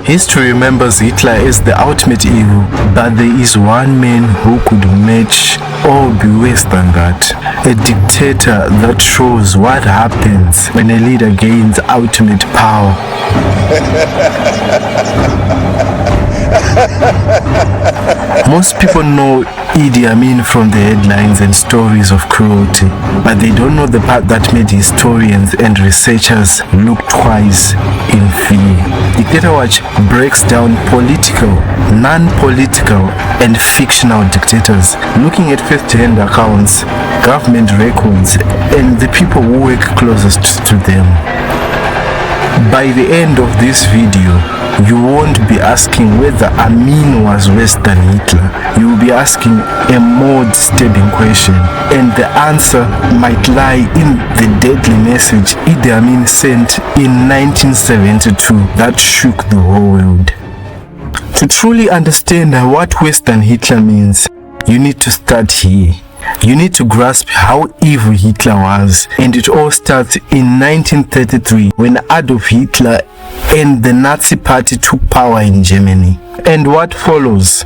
History remembers Hitler as the ultimate evil, but there is one man who could match or be worse than that. A dictator that shows what happens when a leader gains ultimate power. Most people know Idi Amin from the headlines and stories of cruelty, but they don't know the part that made historians and researchers look twice in fear. Dictator Watch breaks down political, non-political, and fictional dictators, looking at first-hand accounts, government records, and the people who work closest to them. By the end of this video, you won't be asking whether Amin was worse than Hitler. You will be asking a more disturbing question, and the answer might lie in the deadly message Idi Amin sent in 1972 that shook the whole world. To truly understand what worse than Hitler means, you need to start here. You need to grasp how evil Hitler was, and it all starts in 1933 when Adolf Hitler and the Nazi Party took power in Germany. And what follows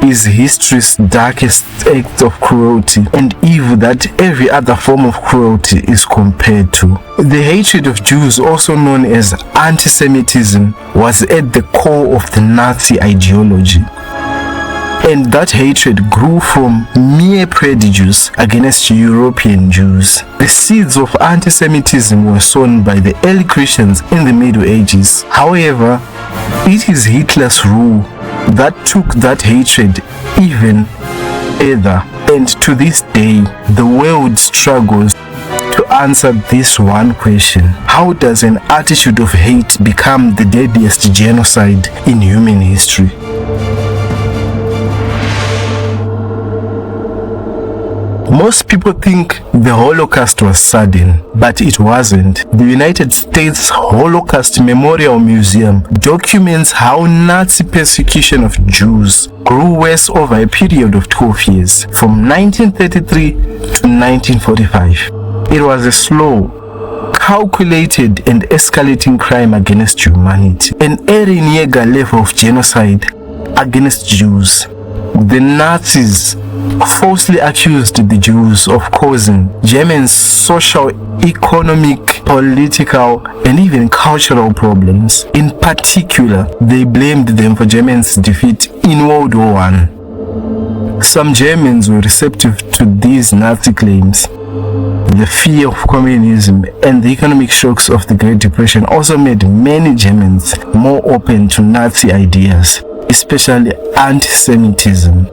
is history's darkest act of cruelty and evil that every other form of cruelty is compared to. The hatred of Jews, also known as anti-Semitism, was at the core of the Nazi ideology. And that hatred grew from mere prejudice against European Jews. The seeds of anti-Semitism were sown by the early Christians in the Middle Ages. However, it is Hitler's rule that took that hatred even further. And to this day, the world struggles to answer this one question: how does an attitude of hate become the deadliest genocide in human history? Most people think the Holocaust was sudden, but it wasn't. The United States Holocaust Memorial Museum documents how Nazi persecution of Jews grew worse over a period of 12 years, from 1933 to 1945. It was a slow, calculated and escalating crime against humanity, an Ehrenjäger level of genocide against Jews. The Nazis falsely accused the Jews of causing Germany's social, economic, political, and even cultural problems. In particular, they blamed them for Germany's defeat in World War I. Some Germans were receptive to these Nazi claims. The fear of communism and the economic shocks of the Great Depression also made many Germans more open to Nazi ideas, especially anti-Semitism.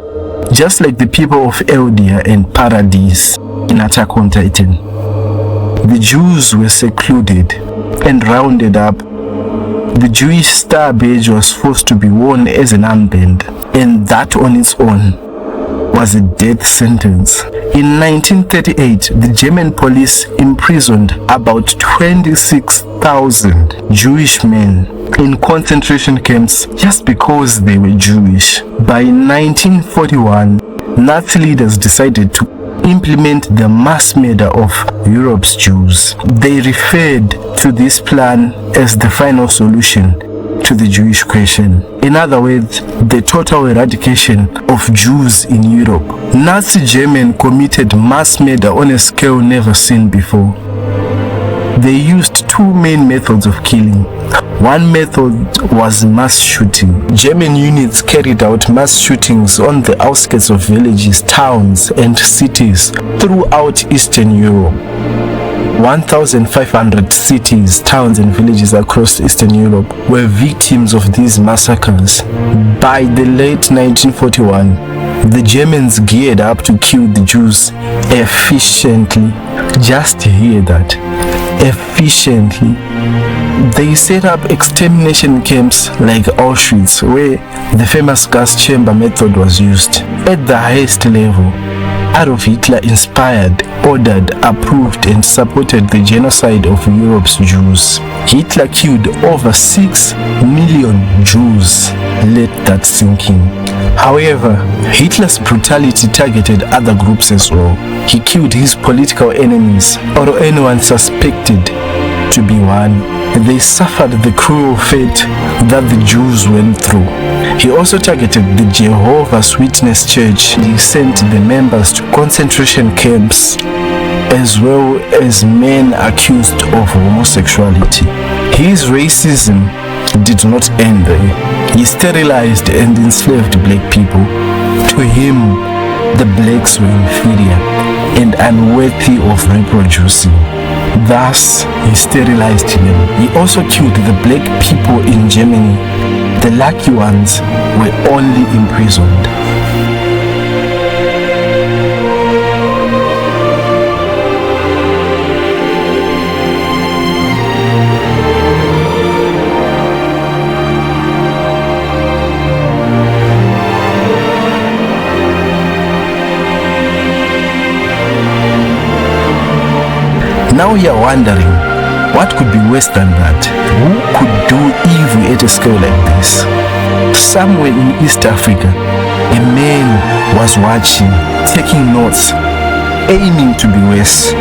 Just like the people of Eldia and Paradise in Attack on Titan, the Jews were secluded and rounded up. The Jewish star badge was forced to be worn as an armband, and that on its own was a death sentence. In 1938, the German police imprisoned about 26,000 Jewish men in concentration camps just because they were Jewish. By 1941, Nazi leaders decided to implement the mass murder of Europe's Jews. They referred to this plan as the final solution to the Jewish question. In other words, the total eradication of Jews in Europe. Nazi Germany committed mass murder on a scale never seen before. They used two main methods of killing. One method was mass shooting. German units carried out mass shootings on the outskirts of villages, towns, and cities throughout Eastern Europe. 1,500 cities, towns, and villages across Eastern Europe were victims of these massacres. By the late 1941, the Germans geared up to kill the Jews efficiently. Just hear that. Efficiently. They set up extermination camps like Auschwitz, where the famous gas chamber method was used. At the highest level, Adolf Hitler inspired, ordered, approved, and supported the genocide of Europe's Jews. Hitler killed over 6 million Jews. Let that sink in. However, Hitler's brutality targeted other groups as well. He killed his political enemies or anyone suspected to be one. They suffered the cruel fate that the Jews went through. He also targeted the Jehovah's Witness Church. He sent the members to concentration camps, as well as men accused of homosexuality. His racism did not end there. He sterilized and enslaved black people. To him, the blacks were inferior and unworthy of reproducing. Thus, he sterilized them. He also killed the black people in Germany. The lucky ones were only imprisoned. Now you're wondering, what could be worse than that? Who could do evil at a scale like this? Somewhere in East Africa, a man was watching, taking notes, aiming to be worse.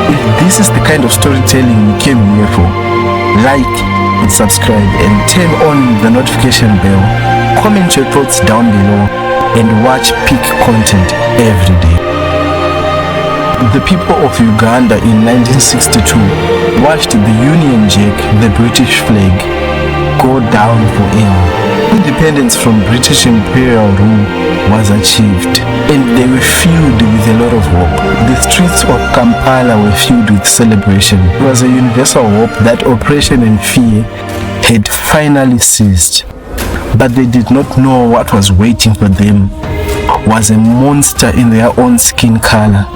If this is the kind of storytelling you came here for, like and subscribe and turn on the notification bell. Comment your thoughts down below and watch peak content every day. The people of Uganda in 1962 watched the Union Jack, the British flag, go down forever. Independence from British imperial rule was achieved, and they were filled with a lot of hope. The streets of Kampala were filled with celebration. It was a universal hope that oppression and fear had finally ceased. But they did not know what was waiting for them was a monster in their own skin color.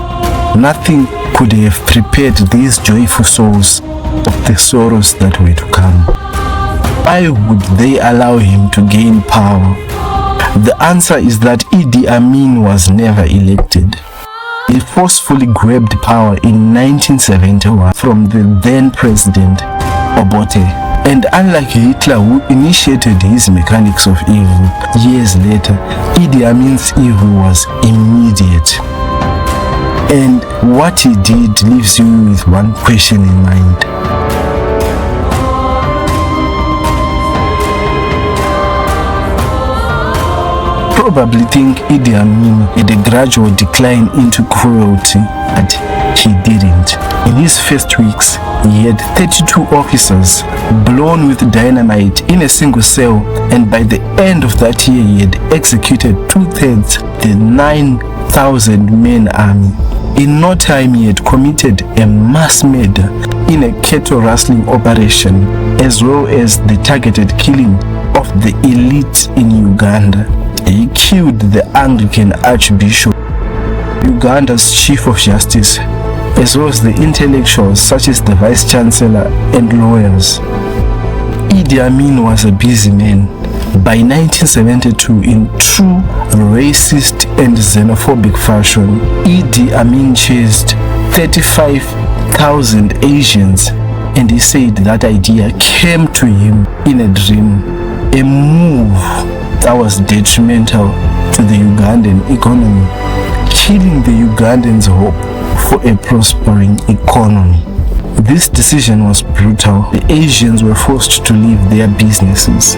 Nothing could have prepared these joyful souls of the sorrows that were to come. Why would they allow him to gain power? The answer is that Idi Amin was never elected. He forcefully grabbed power in 1971 from the then president Obote. And unlike Hitler, who initiated his mechanics of evil years later, Idi Amin's evil was immediate. And what he did leaves you with one question in mind. Probably think Idi Amin had a gradual decline into cruelty, but he didn't. In his first weeks, he had 32 officers blown with dynamite in a single cell, and by the end of that year, he had executed 2/3 the 9,000-man army. In no time, he had committed a mass murder in a cattle rustling operation, as well as the targeted killing of the elite in Uganda. He killed the Anglican Archbishop, Uganda's Chief of Justice, as well as the intellectuals such as the Vice Chancellor and lawyers. Idi Amin was a busy man. By 1972, in true racist and xenophobic fashion, Idi Amin chased 35,000 Asians, and he said that idea came to him in a dream, a move that was detrimental to the Ugandan economy, killing the Ugandans' hope for a prospering economy. This decision was brutal. The Asians were forced to leave their businesses,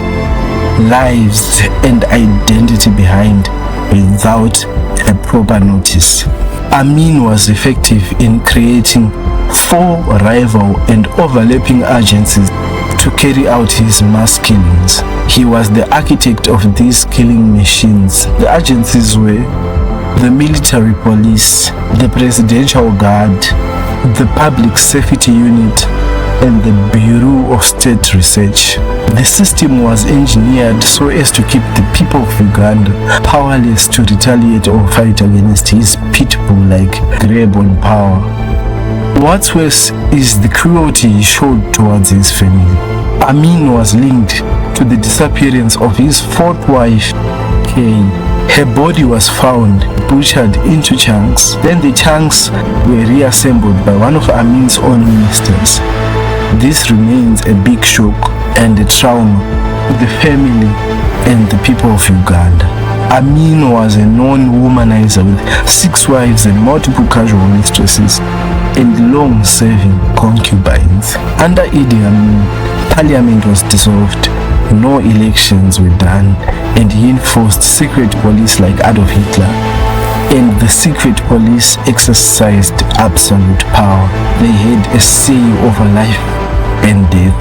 lives and identity behind without a proper notice. Amin was effective in creating 4 rival and overlapping agencies to carry out his mass killings. He was the architect of these killing machines. The agencies were the military police, the presidential guard, the public safety unit, and the Bureau of State Research. The system was engineered so as to keep the people of Uganda powerless to retaliate or fight against his pitbull-like grab on power. What's worse is the cruelty he showed towards his family. Amin was linked to the disappearance of his 4th wife, Kay. Her body was found butchered into chunks. Then the chunks were reassembled by one of Amin's own ministers. This remains a big shock and a trauma to the family and the people of Uganda. Amin was a known womanizer with 6 wives and multiple casual mistresses and long-serving concubines. Under Idi Amin, Parliament was dissolved. no elections were done, and he enforced secret police like Adolf Hitler. And the secret police exercised absolute power. They had a say over life and death.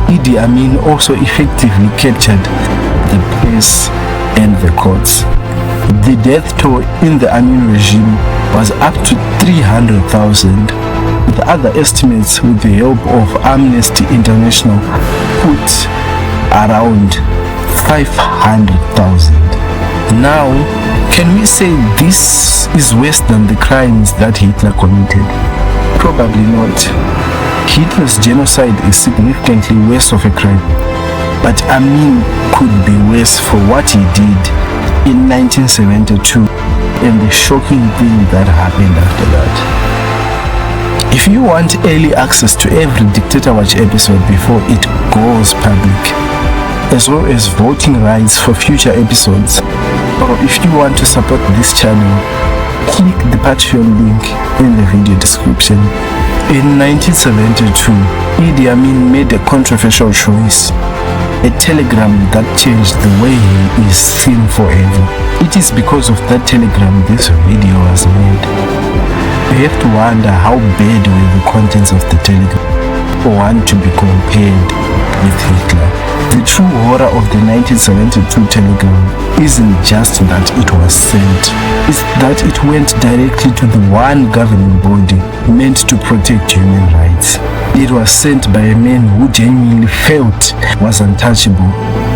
Idi Amin also effectively captured the press and the courts. The death toll in the Amin regime was up to 300,000. The other estimates, with the help of Amnesty International, put around 500,000. Now, can we say this is worse than the crimes that Hitler committed? Probably not. Hitler's genocide is significantly worse of a crime, but Amin could be worse for what he did in 1972 and the shocking thing that happened after that. If you want early access to every Dictator Watch episode before it goes public, as well as voting rights for future episodes, or if you want to support this channel, click the Patreon link in the video description. In 1972, Idi Amin made a controversial choice, a telegram that changed the way he is seen forever. It is because of that telegram this video was made. You have to wonder how bad were the contents of the telegram for one to be compared with Hitler. The true horror of the 1972 telegram isn't just that it was sent, it's that it went directly to the one governing body meant to protect human rights. It was sent by a man who genuinely felt was untouchable.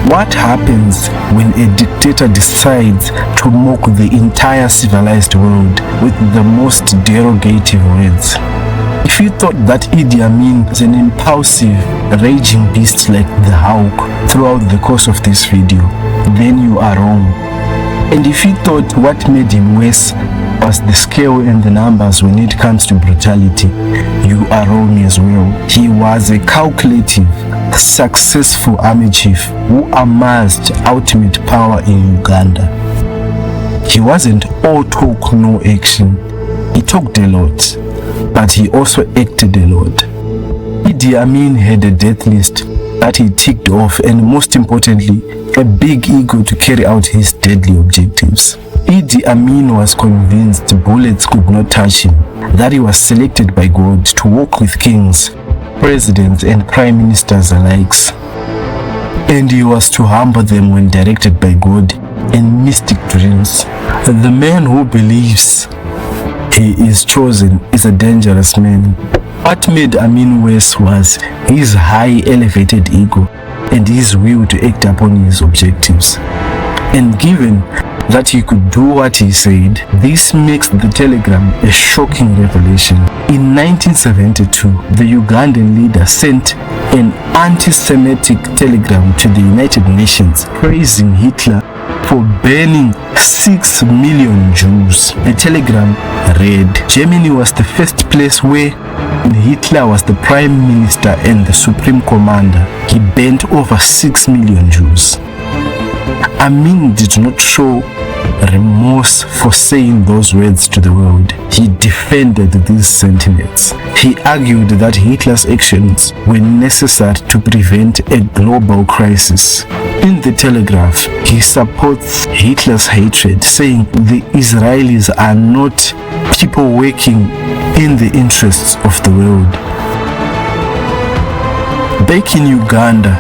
What happens when a dictator decides to mock the entire civilized world with the most derogative words? If you thought that Idi Amin is an impulsive, raging beast like the Hulk throughout the course of this video, then you are wrong. And if you thought what made him worse was the scale and the numbers when it comes to brutality, you are wrong as well. He was a calculative, successful army chief who amassed ultimate power in Uganda. He wasn't all talk, no action. He talked a lot, but he also acted a lot. Idi Amin had a death list that he ticked off, and most importantly, a big ego to carry out his deadly objectives. Idi Amin was convinced bullets could not touch him, that he was selected by God to walk with kings, presidents and prime ministers alike, and he was to humble them when directed by God in mystic dreams. The man who believes he is chosen is a dangerous man. What made Amin worse was his high elevated ego and his will to act upon his objectives. And given that he could do what he said, this makes the telegram a shocking revelation. In 1972, the Ugandan leader sent an anti-Semitic telegram to the United Nations praising Hitler for burning 6 million Jews. The telegram read, Germany was the first place where Hitler was the prime minister and the supreme commander. He burnt over 6 million Jews. Amin did not show remorse for saying those words to the world. He defended these sentiments. He argued that Hitler's actions were necessary to prevent a global crisis. In the Telegraph, he supports Hitler's hatred, saying the Israelis are not people working in the interests of the world. Back in Uganda,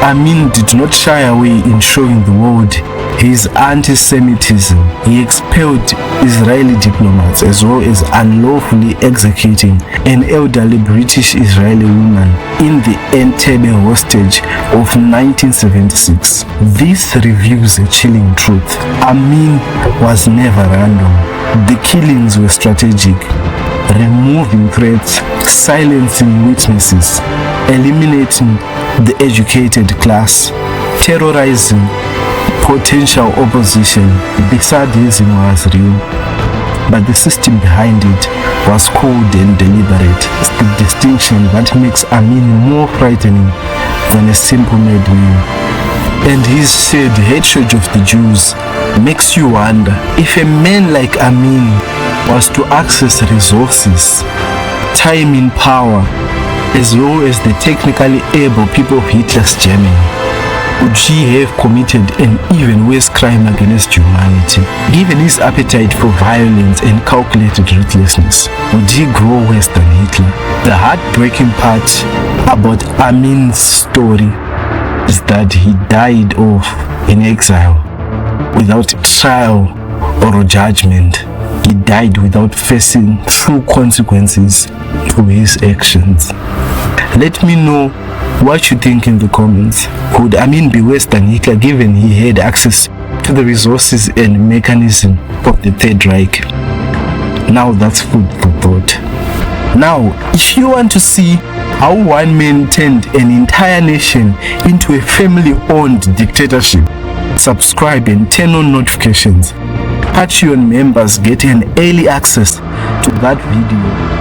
Amin did not shy away in showing the world his anti-Semitism. He expelled Israeli diplomats as well as unlawfully executing an elderly British Israeli woman in the Entebbe hostage of 1976. This reveals a chilling truth. Amin was never random. The killings were strategic, removing threats, silencing witnesses, eliminating the educated class, terrorizing potential opposition. The sadism was real, but the system behind it was cold and deliberate. It's the distinction that makes Amin more frightening than a simple madman. And his shared hatred of the Jews makes you wonder if a man like Amin was to access resources, time in power, as well as the technically able people of Hitler's Germany, would he have committed an even worse crime against humanity? Given his appetite for violence and calculated ruthlessness, would he grow worse than Hitler? The heartbreaking part about Amin's story is that he died off in exile without trial or judgment. He died without facing full consequences for his actions. Let me know what you think in the comments. Could Amin be worse than Hitler given he had access to the resources and mechanism of the Third Reich? Now that's food for thought. Now, if you want to see how one man turned an entire nation into a family-owned dictatorship, subscribe and turn on notifications. Patreon members get an early access to that video.